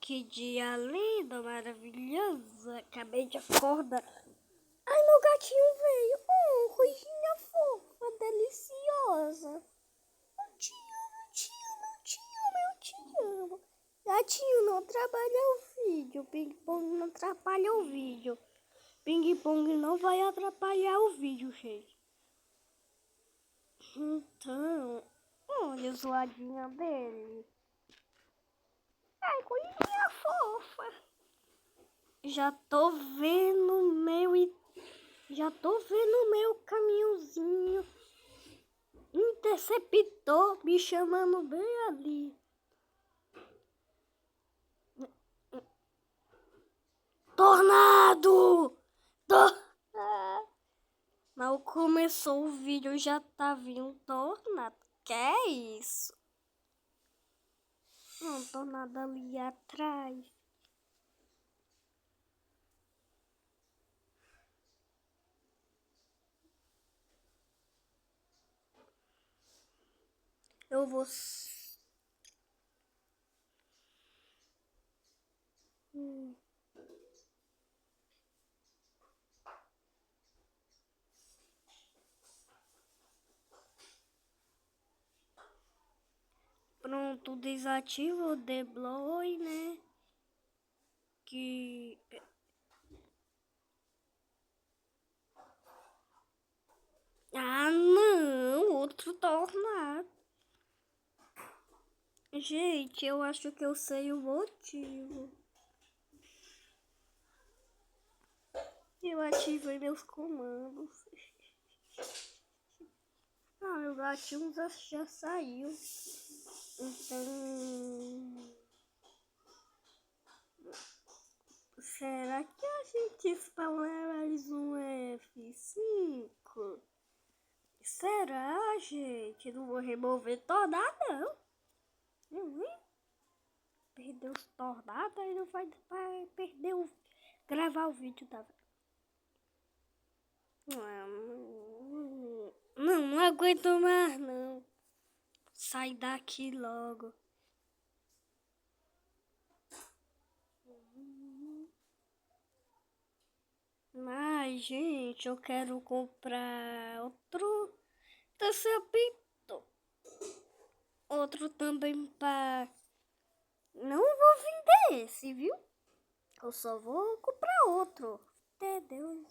Que dia lindo, maravilhoso. Acabei de acordar. Ai, meu gatinho veio. Oh, coisinha fofa, deliciosa. Eu te amo, te amo, eu te amo. Gatinho, não atrapalha o vídeo. Ping Pong não atrapalha o vídeo. Ping Pong não vai atrapalhar o vídeo, gente. Então, olha a zoadinha dele. Ai, coisinha fofa. Já tô vendo meu caminhãozinho interceptor me chamando bem ali. Tornado! Mal começou o vídeo, já tá vindo tornado. Que é isso? Um tornado ali atrás. Eu vou... Pronto, desativa o deploy, né? Que... Ah, não! Outro tornado. Gente, eu acho que eu sei o motivo. Eu ativei meus comandos. Ah, meu gatinho já saiu. Então... será que a gente spawna mais um F5? Será, gente? Não vou remover tornado, não. Perder os tornados, aí não vai perder o... gravar o vídeo da... Não aguento mais, não. Sai daqui logo. Mas, gente, eu quero comprar outro tercepito. Outro também para... Não vou vender esse, viu? Eu só vou comprar outro. Entendeu?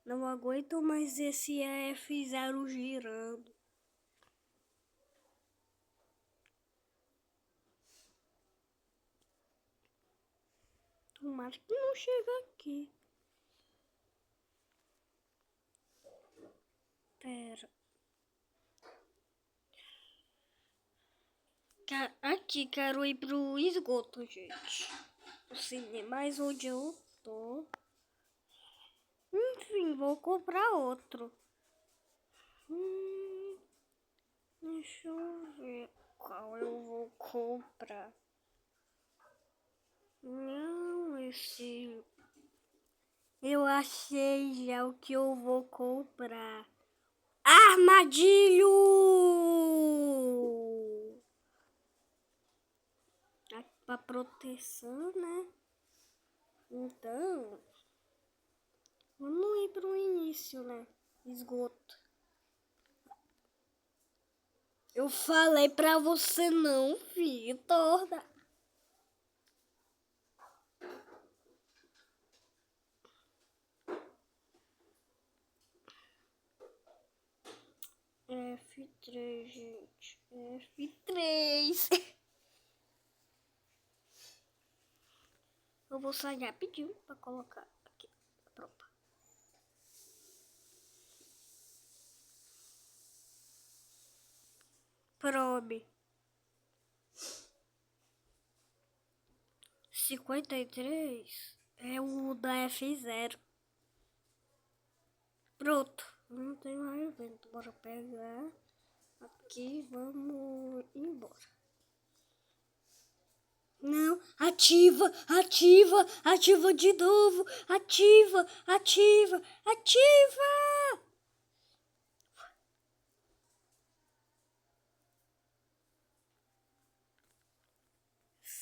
Não aguento mais esse F0 girando. Tomara que não chega aqui. Pera. Aqui, quero ir pro esgoto, gente. Não sei nem mais onde eu tô. Enfim, vou comprar outro. Deixa eu ver qual eu vou comprar. Não, esse... Eu achei já o que eu vou comprar. Armadilho! Aqui pra proteção, né? Então, vamos ir pro início, né? Esgoto. Eu falei pra você não, Vitor. F3, gente. F3. Eu vou sair rapidinho pra colocar aqui. Pronto. Probe. 53 é o da F0. Pronto. Não tem mais vento. Bora pegar aqui. Vamos embora. Não, ativa de novo, ativa.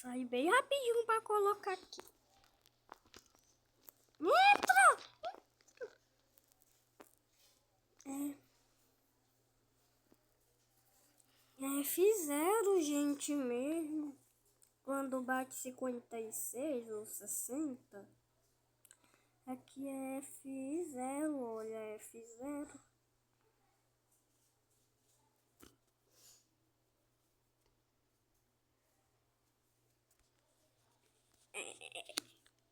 sair bem rapidinho pra colocar aqui. Entra! Fizeram, gente, mesmo. Quando bate 56 ou 60. Aqui é F0, olha, é F0.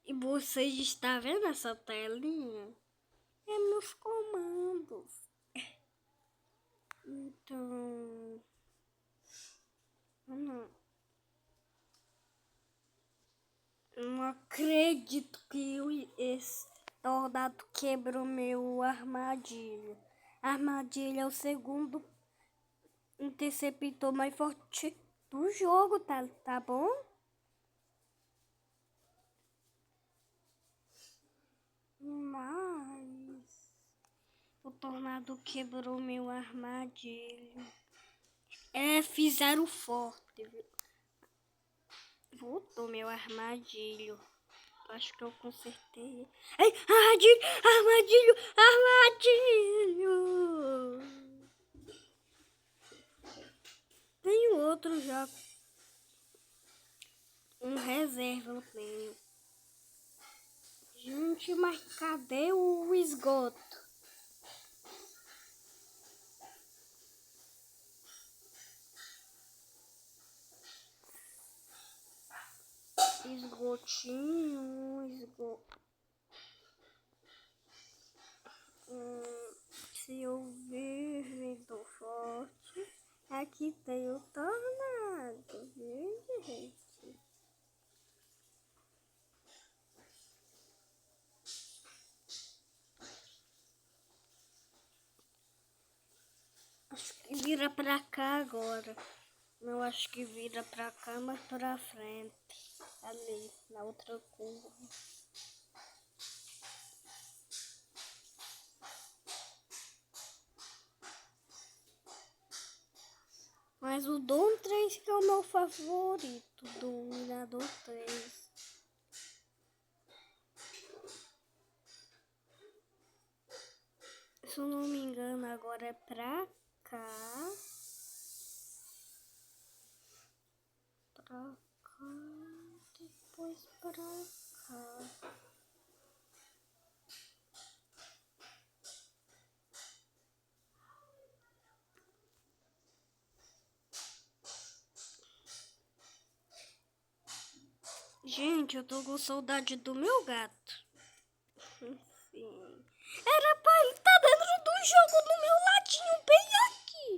E vocês estão vendo essa telinha? É meus comandos. Então... Não acredito que esse tornado quebrou meu armadilha. A armadilha é o segundo interceptor mais forte do jogo, tá bom? Mas o tornado quebrou meu armadilha. Fizeram forte, viu? Voltou meu armadilho. Acho que eu consertei. Ai, armadilho! Tenho outro já. Um reserva eu tenho. Gente, mas cadê o esgoto? Esgoto. Se eu ver vento forte, aqui tem o tornado, viu, gente? Acho que vira pra cá agora. Não acho que vira pra cá, mas pra frente. Ali, na outra curva. Mas o Dom 3 que é o meu favorito, do Mirador 3. Se eu não me engano, agora é pra cá. Pra cá, depois pra cá. Gente, eu tô com saudade do meu gato. Enfim. Era pra ele estar dentro do jogo do meu ladinho, bem aqui.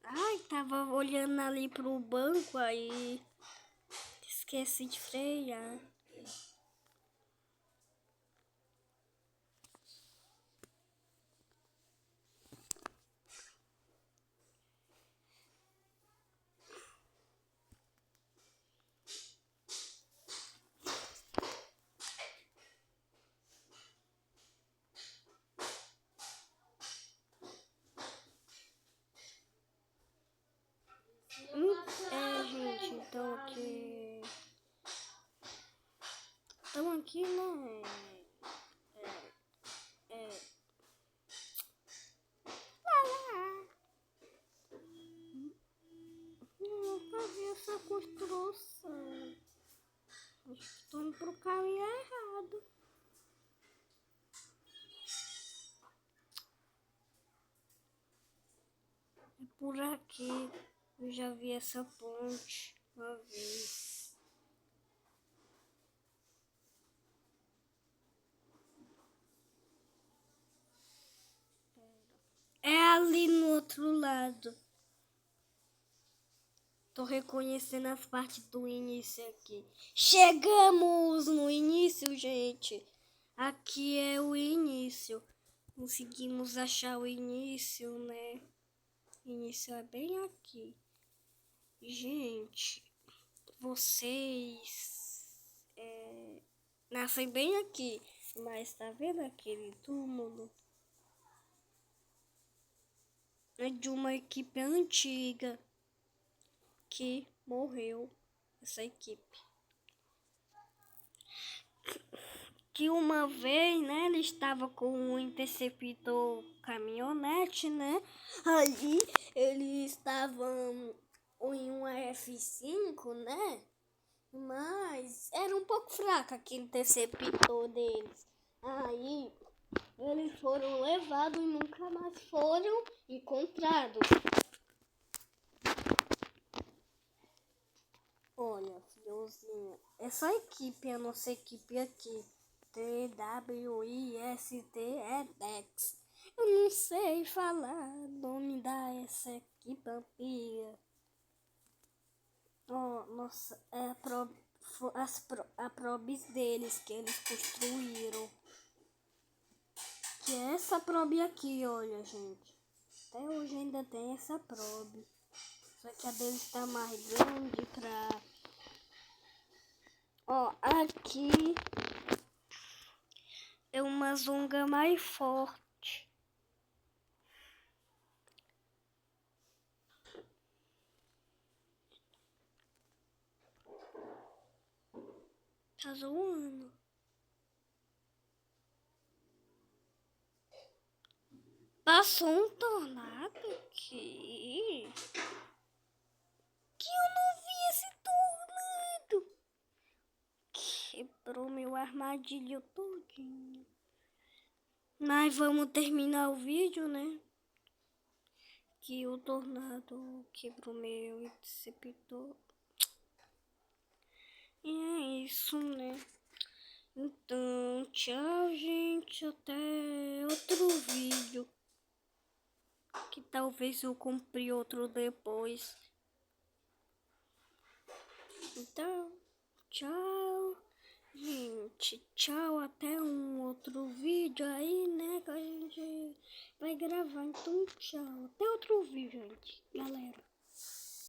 Ai, tava olhando ali pro banco, aí esqueci de frear. Gente, então aqui... Estamos aqui, né? Nunca vi essa construção. Acho que estou indo pro caminho errado. É por aqui. Eu já vi essa ponte uma vez. É ali no outro lado. Tô reconhecendo as partes do início aqui. Chegamos no início, gente. Aqui é o início. Conseguimos achar o início, né? O início é bem aqui. Gente, vocês nascem bem aqui. Mas tá vendo aquele túmulo? é de uma equipe antiga que morreu, essa equipe. Que uma vez, né, ele estava com um interceptor caminhonete, né? Aí eles estavam em uma F5, né? Mas era um pouco fraco aquele interceptor deles. Aí eles foram levados e nunca mais foram encontrados. Olha, filhozinho, essa equipe, a nossa equipe aqui, TWIST eu não sei falar o nome dessa equipe antiga. Oh, nossa, é a probes deles que eles construíram. Que é essa probe aqui, olha, gente. Até hoje ainda tem essa probe. Só que a deles tá mais grande pra... Ó, aqui é uma zunga mais forte. Tá zoando. Passou um tornado aqui. Que eu não vi esse tornado. Quebrou meu armadilho todinho. Mas vamos terminar o vídeo, né? Que o tornado quebrou meu interceptor. E é isso, né? Então, tchau, gente. Até outro vídeo. Que talvez eu compre outro depois. Então, tchau. Gente, tchau. Até um outro vídeo aí, né? Que a gente vai gravar. Então, tchau. Até outro vídeo, gente. Galera.